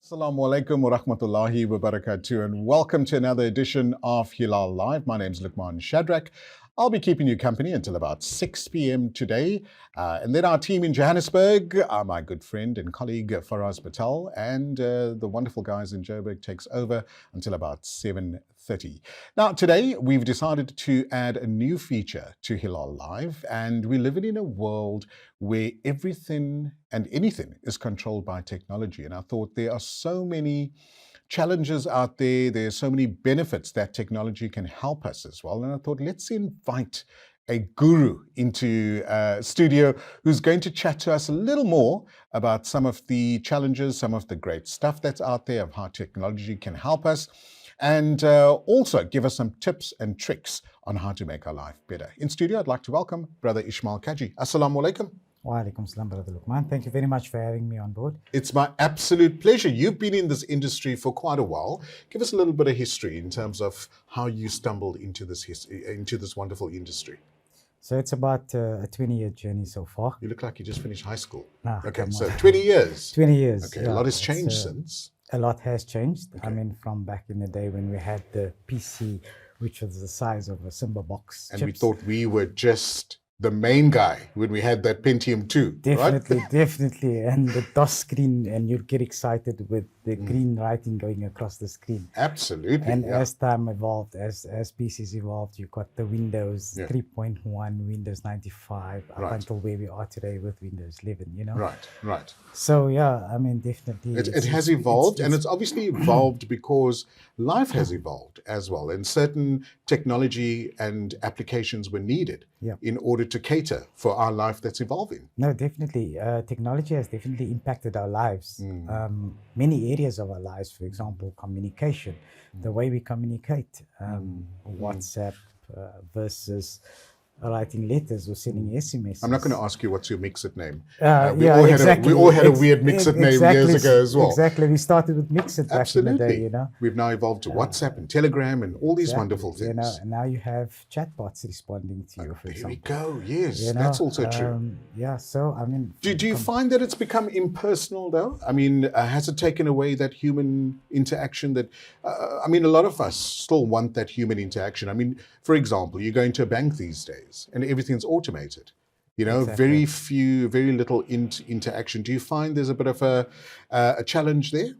Assalamu alaikum wa rahmatullahi wa barakatuh, and welcome to another edition of Hilaal Live. My name is Luqman Shadrach. I'll be keeping you company until about 6 p.m. today. And then our team in Johannesburg, my good friend and colleague Faraz Patel, and the wonderful guys in Joburg takes over until about 7:30. Now, today we've decided to add a new feature to Hilaal Live, and we're living in a world where everything and anything is controlled by technology. And I thought there are so many challenges out there. There's so many benefits that technology can help us as well. And I thought, let's invite a guru into studio who's going to chat to us a little more about some of the challenges, some of the great stuff that's out there, of how technology can help us, and also give us some tips and tricks on how to make our life better. In studio, I'd like to welcome Brother Ismail Kajee. Assalamu alaikum. Wa alaikum salam, Brother Luqman. Thank you very much for having me on board. It's my absolute pleasure. You've been in this industry for quite a while. Give us a little bit of history in terms of how you stumbled into this wonderful industry. So it's about a 20-year journey so far. You look like you just finished high school. Ah, Okay, so 20 years. 20 years. Okay, a lot has changed since. A lot has changed. Okay. I mean, from back in the day when we had the PC, which was the size of a Simba box. And chips. we thought we were just the main guy when we had that Pentium 2, Definitely, right? definitely. And the DOS screen, and you'd get excited with the green writing going across the screen. Absolutely. And yeah. as time evolved, as PCs evolved, you got the Windows Yeah. 3.1, Windows 95, up Right. until where we are today with Windows 11, you know? Right. So, yeah, I mean, definitely. It has evolved, and it's obviously evolved because life has evolved as well, and certain technology and applications were needed Yeah. in order to cater for our life that's evolving. No, definitely. Technology has definitely impacted our lives. Many areas of our lives, for example, communication, the way we communicate, WhatsApp versus writing letters or sending SMSs. I'm not going to ask you what's your Mixit name. Exactly. We all had a weird Mixit name years ago as well. Exactly. We started with Mixit back in the Absolutely. day, you know. We've now evolved to WhatsApp and Telegram and all these wonderful things. You know, and now you have chatbots responding to you, for There we example. go. Yes, You know, that's also true. Yeah, so I mean, Do you find that it's become impersonal though? I mean, has it taken away that human interaction that, I mean, a lot of us still want that human interaction. I mean, for example, you go into a bank these days and everything's automated. You know, Exactly. very little interaction. Do you find there's a bit of a challenge there?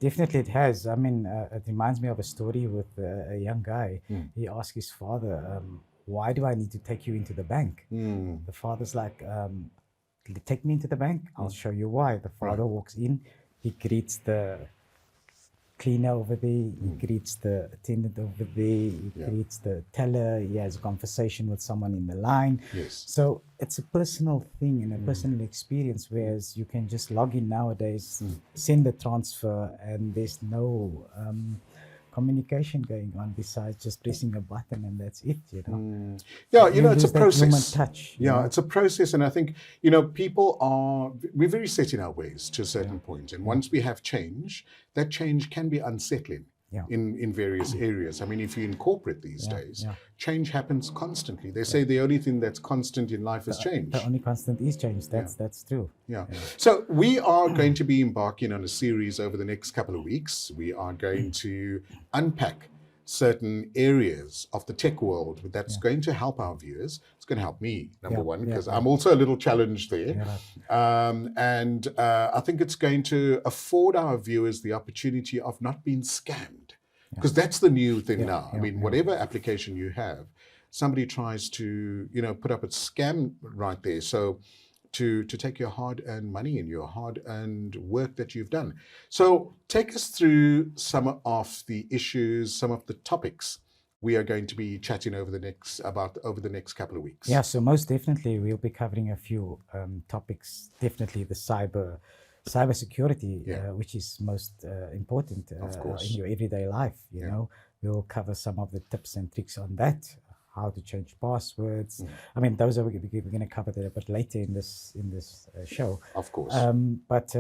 Definitely it has. I mean, it reminds me of a story with a young guy. He asked his father, why do I need to take you into the bank? The father's like, take me into the bank. I'll show you why. The father walks in. He greets the cleaner over there. He greets the attendant over there. He greets the teller. He has a conversation with someone in the line. Yes. So it's a personal thing and a personal experience, whereas you can just log in nowadays, send the transfer, and there's no communication going on besides just pressing a button, and that's it, you know. Yeah, you know, it's a lose that human process. touch. you Yeah, know. it's a process, and I think we're very set in our ways to a certain point, and once we have change, that change can be unsettling. Yeah. In various areas. I mean, if you incorporate these days, yeah. change happens constantly. They say the only thing that's constant in life is change. The only constant is change. That's true. Yeah. So we are going to be embarking on a series over the next couple of weeks. We are going to unpack certain areas of the tech world that's going to help our viewers. It's going to help me, number one, because I'm also a little challenged there. And I think it's going to afford our viewers the opportunity of not being scammed. Because that's the new thing now. I mean, whatever application you have, somebody tries to, put up a scam right there. So to take your hard-earned money and your hard-earned work that you've done. So take us through some of the issues, some of the topics we are going to be chatting over the next couple of weeks. Yeah, so most definitely we'll be covering a few topics. Definitely the cybersecurity, which is most important in your everyday life. You know, we'll cover some of the tips and tricks on that. How to change passwords. I mean, those are we're going to cover that a bit later in this show. Of course. But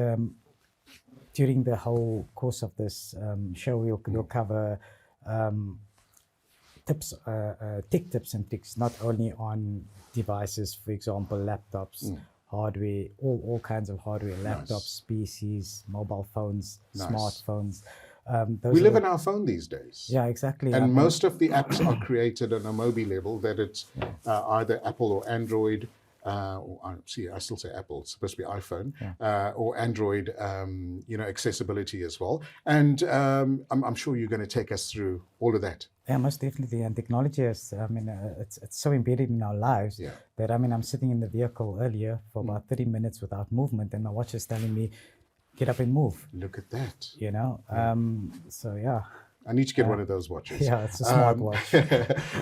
during the whole course of this show, we'll cover tips, tech tips and tricks, not only on devices, for example, laptops, hardware, all kinds of hardware, laptops, PCs, mobile phones, smartphones. We live in our phone these days. Yeah, exactly. And most of the apps are created on a mobile level, that it's either Apple or Android, or I still say Apple, it's supposed to be iPhone, or Android, accessibility as well. And I'm sure you're going to take us through all of that. Yeah, most definitely. And technology is, it's so embedded in our lives that, I'm sitting in the vehicle earlier for about 30 minutes without movement, and my watch is telling me, get up and move. Look at that. So yeah. I need to get one of those watches. Yeah, it's a smart watch.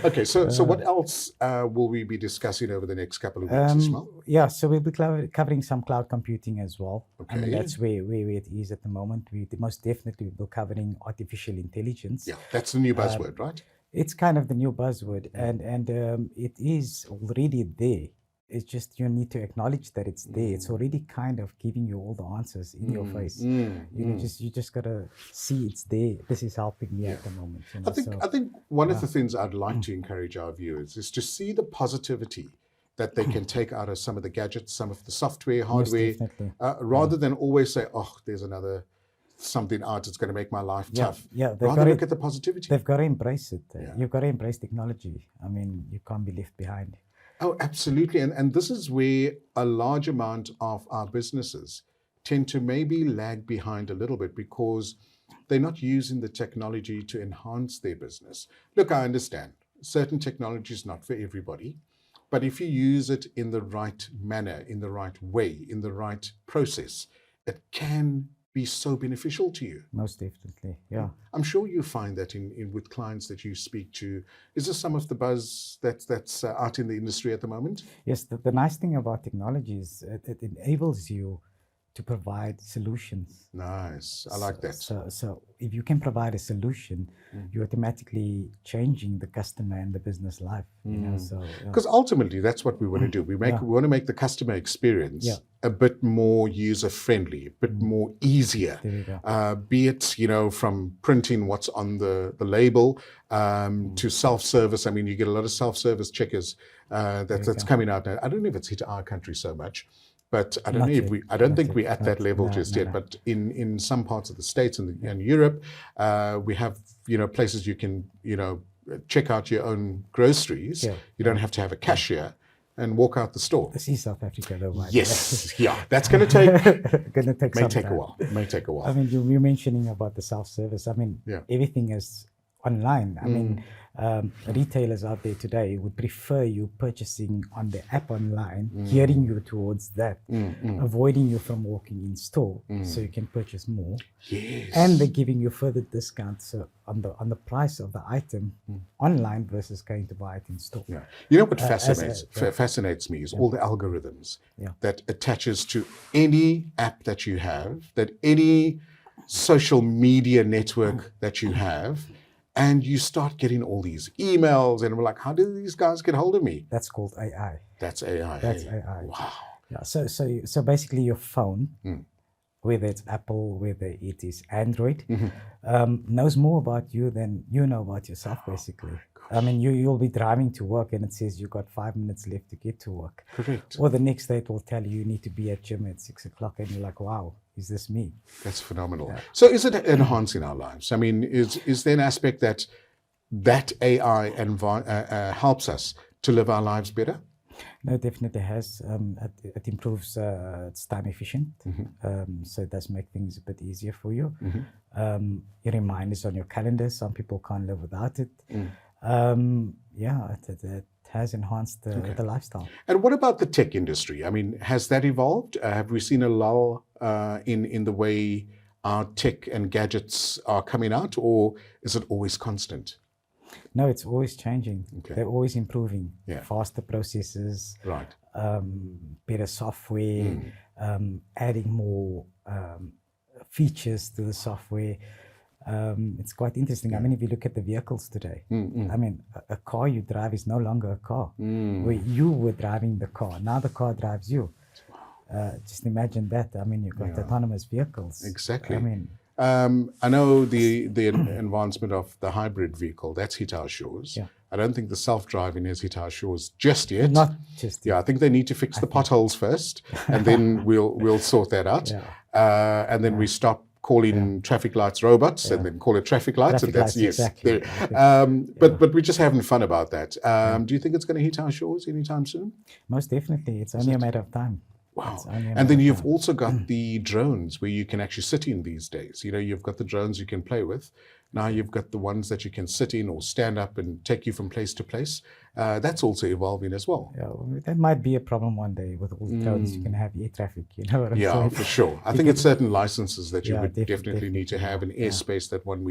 Okay, so what else will we be discussing over the next couple of weeks, Ismail? Yeah, so we'll be covering some cloud computing as well. Okay. That's where it is at the moment. We most definitely will be covering artificial intelligence. Yeah, that's the new buzzword, right? It's kind of the new buzzword, and it is already there. It's just you need to acknowledge that it's there. It's already kind of giving you all the answers in your face. You just gotta see it's there. This is helping me at the moment. I think one of the things I'd like to encourage our viewers is to see the positivity that they can take out of some of the gadgets, some of the software, hardware, rather than always say, "Oh, there's another something out. It's going to make my life tough." Rather look at the positivity. They've got to embrace it. You've got to embrace technology. You can't be left behind. Oh, absolutely. And this is where a large amount of our businesses tend to maybe lag behind a little bit because they're not using the technology to enhance their business. Look, I understand certain technology is not for everybody, but if you use it in the right manner, in the right way, in the right process, it can be so beneficial to you. Most definitely, yeah. I'm sure you find that in with clients that you speak to. Is this some of the buzz that's out in the industry at the moment? Yes, the nice thing about technology is it enables you to provide solutions. Nice, I like that. So if you can provide a solution, you're automatically changing the customer and the business life. Because ultimately, that's what we want to do. We want to make the customer experience a bit more user friendly, a bit more easier. There we go. Be it from printing what's on the label to self-service. I mean, you get a lot of self-service checkers that's coming out now. I don't know if it's hit our country so much. But I don't know if I don't think we're at that level just yet. But in some parts of the States and Europe, we have places you can check out your own groceries. You don't have to have a cashier and walk out the store. This is South Africa, though. Right? Yes, that's going to take. May take a while. May take a while. I mean, you're mentioning about the self-service. I mean, everything is online. I mean, retailers out there today would prefer you purchasing on the app online, gearing you towards that, avoiding you from walking in store so you can purchase more. Yes. And they're giving you further discounts on the price of the item online versus going to buy it in store. Yeah. You know what fascinates me is all the algorithms that attaches to any app that you have, that any social media network that you have. And you start getting all these emails, and we're like, how did these guys get hold of me? That's called AI. That's AI. That's AI. Wow. Yeah. So basically, your phone, whether it's Apple, whether it is Android, knows more about you than you know about yourself, basically. I mean, you'll be driving to work and it says you've got 5 minutes left to get to work. Correct. Or the next day it will tell you need to be at gym at 6 o'clock and you're like, wow, is this me? That's phenomenal. Yeah. So is it enhancing our lives? I mean, is there an aspect that AI helps us to live our lives better? No, it definitely has. It improves, it's time efficient. So it does make things a bit easier for you. Your reminders on your calendar, some people can't live without it. It has enhanced the lifestyle. And what about the tech industry? I mean, has that evolved? Have we seen a lull in the way our tech and gadgets are coming out, or is it always constant? No, it's always changing. Okay. They're always improving. Faster processes, right? Better software, adding more features to the software. It's quite interesting. I mean, if you look at the vehicles today, I mean, a car you drive is no longer a car. Where you were driving the car, now the car drives you. Just imagine that. I mean, you've got autonomous vehicles. Exactly. I mean, I know the advancement of the hybrid vehicle that's hit our shores. I don't think the self-driving has hit our shores just yet. Not just Yeah, I think they need to fix the potholes first, and then we'll sort that out. And then we stop calling traffic lights robots, and then call it traffic lights, and that's exactly. But we're just having fun about that. Do you think it's going to hit our shores anytime soon? Most definitely. It's only a matter of time. Wow. And then you've also got the drones where you can actually sit in these days. You know, you've got the drones you can play with. Now you've got the ones that you can sit in or stand up and take you from place to place. That's also evolving as well. Yeah, well, that might be a problem one day with all the drones. You can have air traffic, you know what I'm saying? Yeah, for sure. I think it's certain licenses that you would definitely need to have, an airspace that one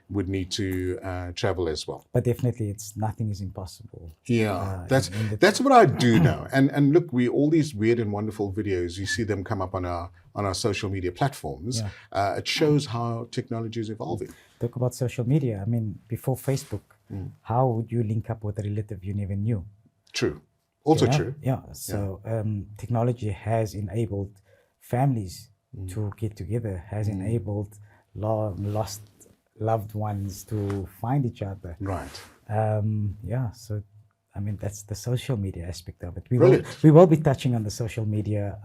would need to travel as well. But definitely, nothing is impossible. Yeah, that's what I do know. And look, all these weird and wonderful videos, you see them come up on our social media platforms. It shows how technology is evolving. Talk about social media. I mean, before Facebook, how would you link up with a relative you never knew? True. Also true. Yeah. So technology has enabled families to get together, has enabled lost loved ones to find each other. Right. So I mean, that's the social media aspect of it. We will be touching on the social media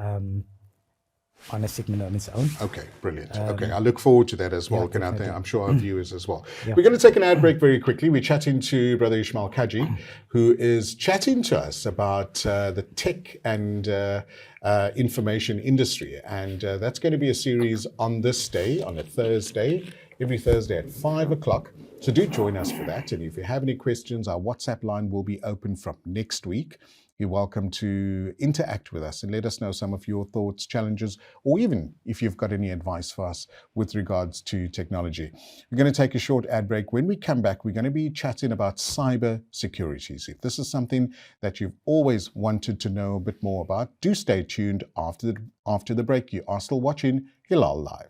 on a segment on its own. Okay, brilliant. Okay, I look forward to that as well. I'm sure our viewers as well. Yeah. We're going to take an ad break very quickly. We're chatting to Brother Ismail Kajee, who is chatting to us about the tech and information industry. And that's going to be a series on this day, on a Thursday, every Thursday at 5 o'clock. So do join us for that. And if you have any questions, our WhatsApp line will be open from next week. You're welcome to interact with us and let us know some of your thoughts, challenges, or even if you've got any advice for us with regards to technology. We're going to take a short ad break. When we come back, we're going to be chatting about cyber security. So if this is something that you've always wanted to know a bit more about, do stay tuned after the break. You are still watching Hilaal Live.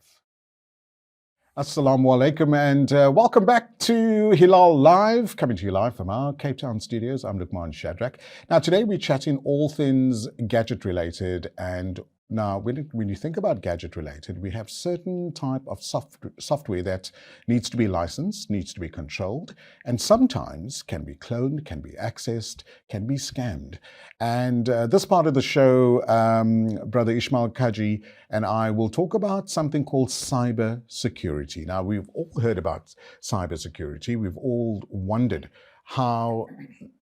Assalamu alaikum and welcome back to Hilaal Live, coming to you live from our Cape Town studios. I'm Luqman Shadrack. Now today we're chatting all things gadget related, and now when you think about gadget related, we have certain type of software that needs to be licensed, needs to be controlled, and sometimes can be cloned, can be accessed, can be scammed. And this part of the show, Brother Ismail Kajee and I will talk about something called cyber security. Now, we've all heard about cyber security. We've all wondered how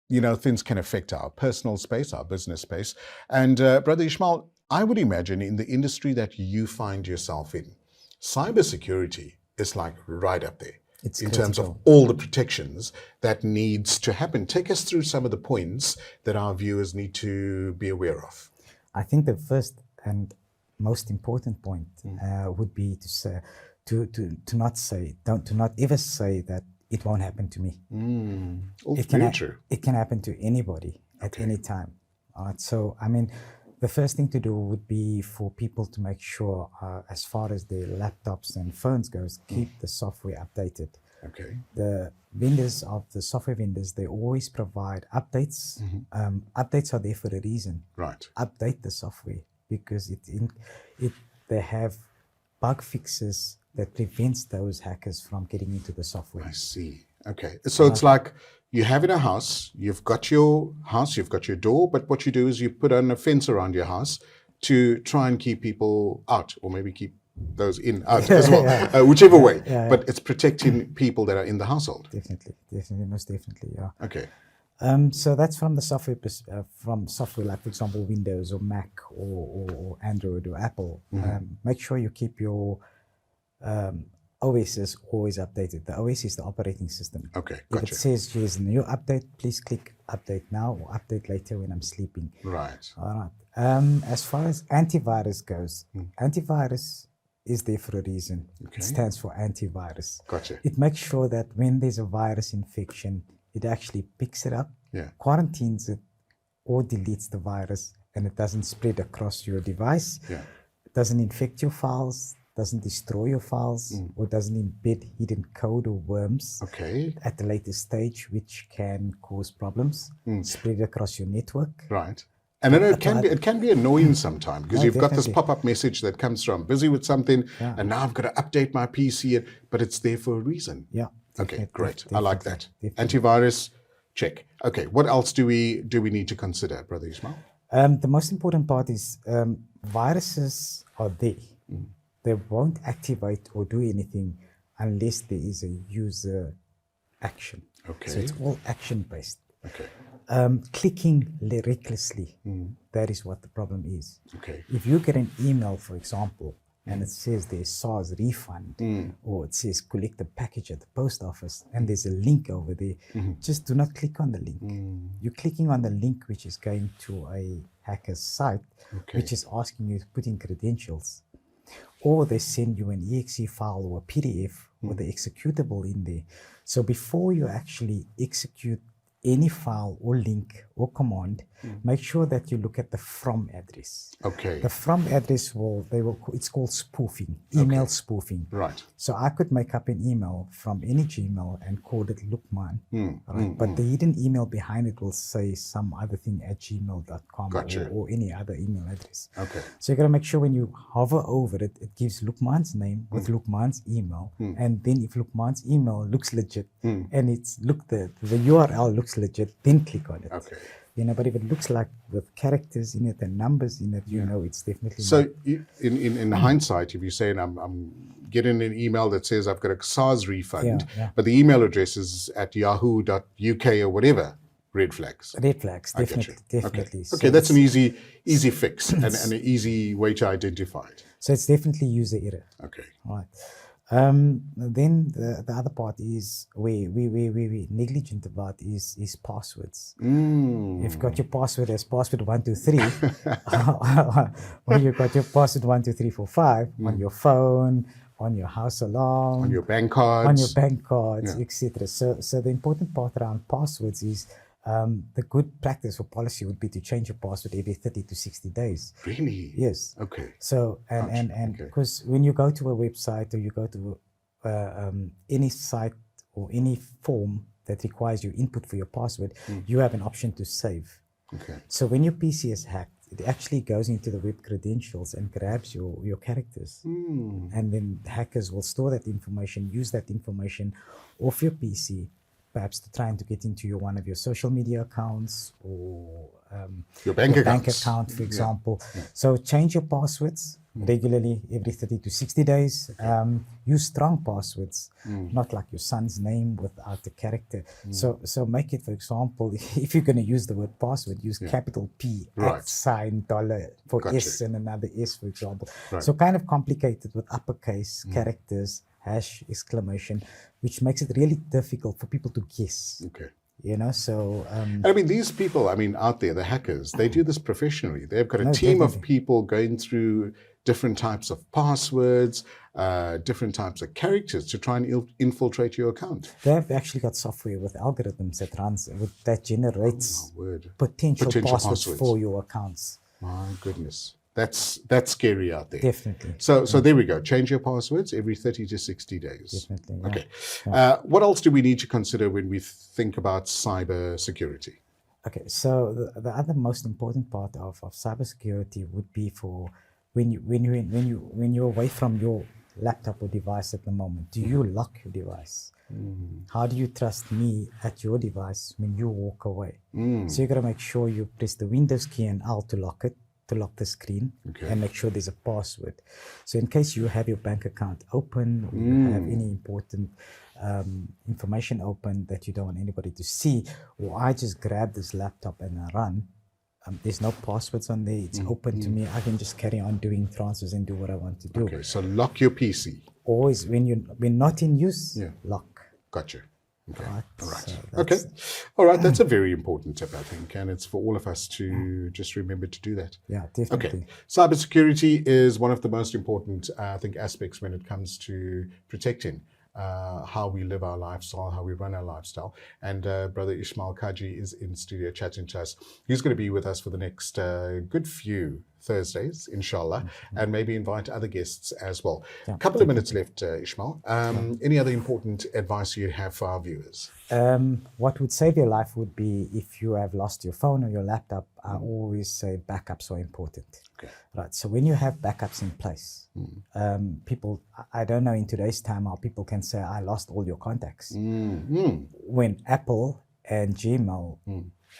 things can affect our personal space, our business space. And Brother Ismail, I would imagine in the industry that you find yourself in, cybersecurity is like right up there in terms of all the protections that needs to happen. Take us through some of the points that our viewers need to be aware of. I think the first and most important point would be to say, to not ever say that it won't happen to me. Very true. It can happen to anybody at any time. All right. So I mean, the first thing to do would be for people to make sure, as far as their laptops and phones goes, keep the software updated. Okay. The vendors of the software vendors, they always provide updates. Updates are there for a reason. Right. Update the software because they have bug fixes that prevents those hackers from getting into the software. I see. Okay. So it's like you have in a house, you've got your house, you've got your door, but what you do is you put on a fence around your house to try and keep people out, or maybe keep those in out as well, whichever way. But it's protecting people that are in the household. Definitely, most definitely, yeah. Okay. So that's from the software, from software like, for example, Windows or Mac or Android or Apple. Make sure you keep your OS is always updated. The OS is the operating system. Okay, gotcha. If it says here's a new update, please click update now or update later when I'm sleeping. Right. All right. As far as antivirus goes, antivirus is there for a reason. Okay. It stands for antivirus. Gotcha. It makes sure that when there's a virus infection, it actually picks it up, quarantines it, or deletes the virus, and it doesn't spread across your device. Yeah. It doesn't infect your files, doesn't destroy your files, or doesn't embed hidden code or worms at the latest stage, which can cause problems, spread across your network. Right. And then it can be annoying sometimes because you've got this pop-up message that comes from busy with something, and now I've got to update my PC, but it's there for a reason. Yeah. Okay, great. I like that. Antivirus, Check. Okay. What else do we need to consider, Brother Ismail? The most important part is viruses are there. They won't activate or do anything unless there is a user action. Okay. So it's all action based. Okay. Clicking recklessly, that is what the problem is. Okay. If you get an email, for example, and it says there's SARS refund, or it says collect a package at the post office, and there's a link over there, just do not click on the link. You're clicking on the link which is going to a hacker's site, which is asking you to put in credentials. Or they send you an exe file or a PDF with the executable in there. So before you actually execute any file or link or command, make sure that you look at the from address. Okay. The from address it's called spoofing, email spoofing. Right. So I could make up an email from any Gmail and call it Lukman, right? But the hidden email behind it will say some other thing at gmail.com or any other email address. Okay. So you got to make sure when you hover over it, it gives Lukman's name with Lukman's email. And then if Lukman's email looks legit and the URL looks legit, then click on it. Okay. But if it looks like with characters in it and numbers in it, it's definitely so. In hindsight, if you're saying I'm getting an email that says I've got a SARS refund, but the email address is at yahoo.uk or whatever, red flags. Red flags, definitely. Okay, so that's an easy fix and an easy way to identify it. So it's definitely user error. Okay. Right. Then the other part is we negligent about is passwords. You've got your password as password 123, or you've got your password 12345 on your phone, on your house alarm, on your bank cards, etc. So the important part around passwords is the good practice or policy would be to change your password every 30 to 60 days. Really? Yes. Okay. So, and because when you go to a website or you go to any site or any form that requires your input for your password, you have an option to save. Okay. So when your PC is hacked, it actually goes into the web credentials and grabs your characters. And then hackers will store that information, use that information off your PC, perhaps to trying to get into one of your social media accounts or your bank account, for example. So change your passwords regularly every 30 to 60 days. Use strong passwords, not like your son's name without the character. So make it, for example, if you're going to use the word password, use capital P @ dollar for S and another S, for example. So kind of complicated with uppercase characters, hash, exclamation, which makes it really difficult for people to guess. Okay. So... I mean, these people, out there, the hackers, they do this professionally. They've got a team of people going through different types of passwords, different types of characters to try and infiltrate your account. They've actually got software with algorithms that generates potential passwords for your accounts. My goodness. That's scary out there. Definitely. So there we go. Change your passwords every 30 to 60 days. Definitely. Okay. What else do we need to consider when we think about cyber security? Okay. So the other most important part of cybersecurity would be for when you're away from your laptop or device at the moment. Do you lock your device? How do you trust me at your device when you walk away? So you got to make sure you press the Windows key and Alt to lock it, to lock the screen, and make sure there's a password. So in case you have your bank account open or you have any important information open that you don't want anybody to see, or I just grab this laptop and I run, there's no passwords on there, it's open to me, I can just carry on doing transfers and do what I want to do. Okay, so lock your PC. Always, when not in use, lock. Gotcha. Okay. Right. All right. So Okay. All right. That's a very important tip, I think, and it's for all of us to just remember to do that. Yeah, definitely. Okay. Cybersecurity is one of the most important, I think, aspects when it comes to protecting how we live our lifestyle, how we run our lifestyle. And Brother Ismail Kajee is in studio chatting to us. He's going to be with us for the next good few Thursdays, inshallah, and maybe invite other guests as well. A couple of minutes left, Ismail. Any other important advice you have for our viewers? What would save your life would be if you have lost your phone or your laptop. I always say backups are important. Okay. Right. So when you have backups in place, people, I don't know in today's time how people can say, I lost all your contacts. When Apple and Gmail,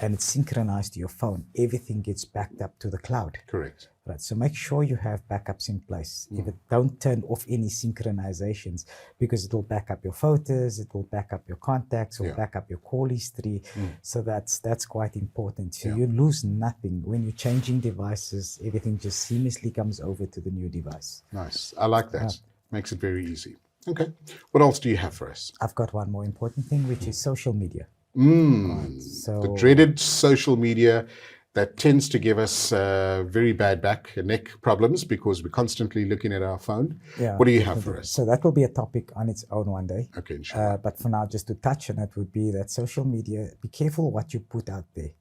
and it's synchronized to your phone, everything gets backed up to the cloud. Correct. Right. So make sure you have backups in place. If it don't turn off any synchronizations, because it will back up your photos, it will back up your contacts, or back up your call history. So that's quite important. So you lose nothing. When you're changing devices, everything just seamlessly comes over to the new device. Nice. I like that. Makes it very easy. Okay. What else do you have for us? I've got one more important thing, which is social media. So the dreaded social media that tends to give us very bad back and neck problems because we're constantly looking at our phone. What do you have for us? So that will be a topic on its own one day. Okay, inshallah. But for now, just to touch on it would be that social media, be careful what you put out there.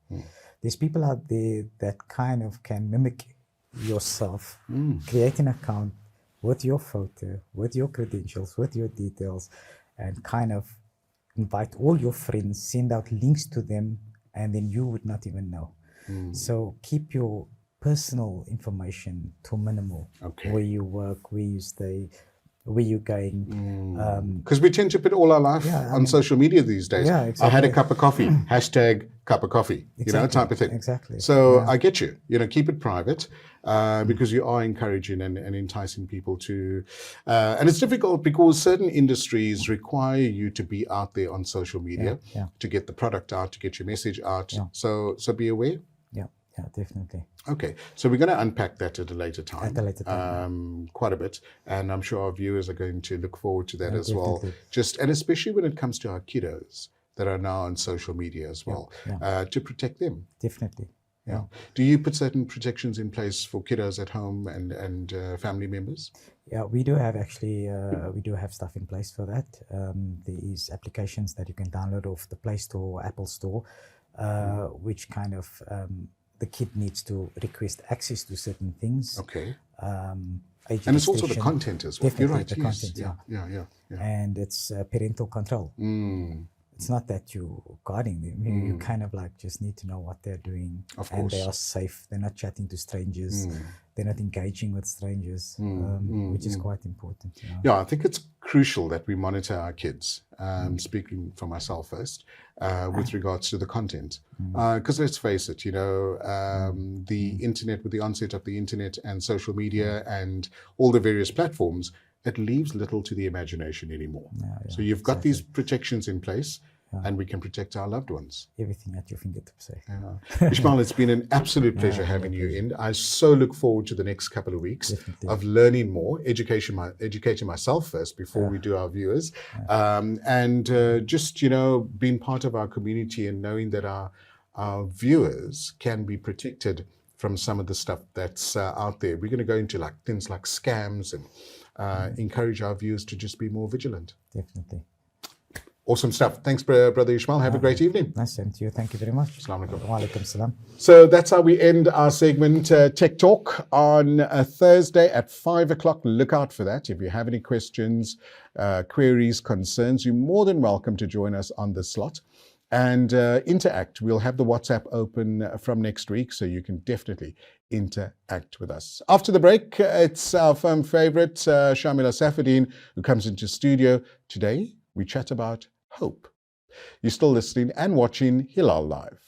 There's people out there that kind of can mimic yourself, create an account with your photo, with your credentials, with your details, and kind of invite all your friends, send out links to them, and then you would not even know. So keep your personal information to minimal. Where you work, where you stay, where you're going. Because we tend to put all our life on social media these days. Yeah, exactly. I had a cup of coffee, hashtag cup of coffee, type of thing. Exactly. So I get you, keep it private because you are encouraging and enticing people to, and it's difficult because certain industries require you to be out there on social media to get the product out, to get your message out. So be aware. Yeah, definitely. Okay, so we're going to unpack that at a later time. At a later time. Quite a bit. And I'm sure our viewers are going to look forward to that as well. Definitely. And especially when it comes to our kiddos that are now on social media as well, to protect them. Definitely. Yeah. Do you put certain protections in place for kiddos at home and family members? Yeah, we do have actually, we do have stuff in place for that. There is applications that you can download off the Play Store or Apple Store, which kind of, the kid needs to request access to certain things. Okay. And it's also the content as well. Definitely. You're right. The content, yeah. And it's parental control. It's not that you're guarding them. You kind of like just need to know what they're doing. Of and course. they are safe. They're not chatting to strangers. They're not engaging with strangers, which is quite important. Yeah, I think it's crucial that we monitor our kids, speaking for myself first, with regards to the content. Because let's face it, the internet, with the onset of the internet and social media and all the various platforms, it leaves little to the imagination anymore. So you've got these protections in place, and we can protect our loved ones. Everything at your fingertips. Ishmael, it's been an absolute pleasure having you in. I so look forward to the next couple of weeks of learning more, educating myself first before we do our viewers, and just, being part of our community and knowing that our viewers can be protected from some of the stuff that's out there. We're going to go into things like scams and encourage our viewers to just be more vigilant. Definitely. Awesome stuff. Thanks, Brother Ismail. Have a great evening. Nice to you. Thank you very much. Assalamu alaikum. Wa alaikum salam. So that's how we end our segment, Tech Talk, on a Thursday at 5 o'clock. Look out for that. If you have any questions, queries, concerns, you're more than welcome to join us on this slot and interact. We'll have the WhatsApp open from next week, so you can definitely interact with us. After the break, it's our firm favorite, Shamila Safadine, who comes into studio. Today, we chat about hope. You're still listening and watching Hilaal Live.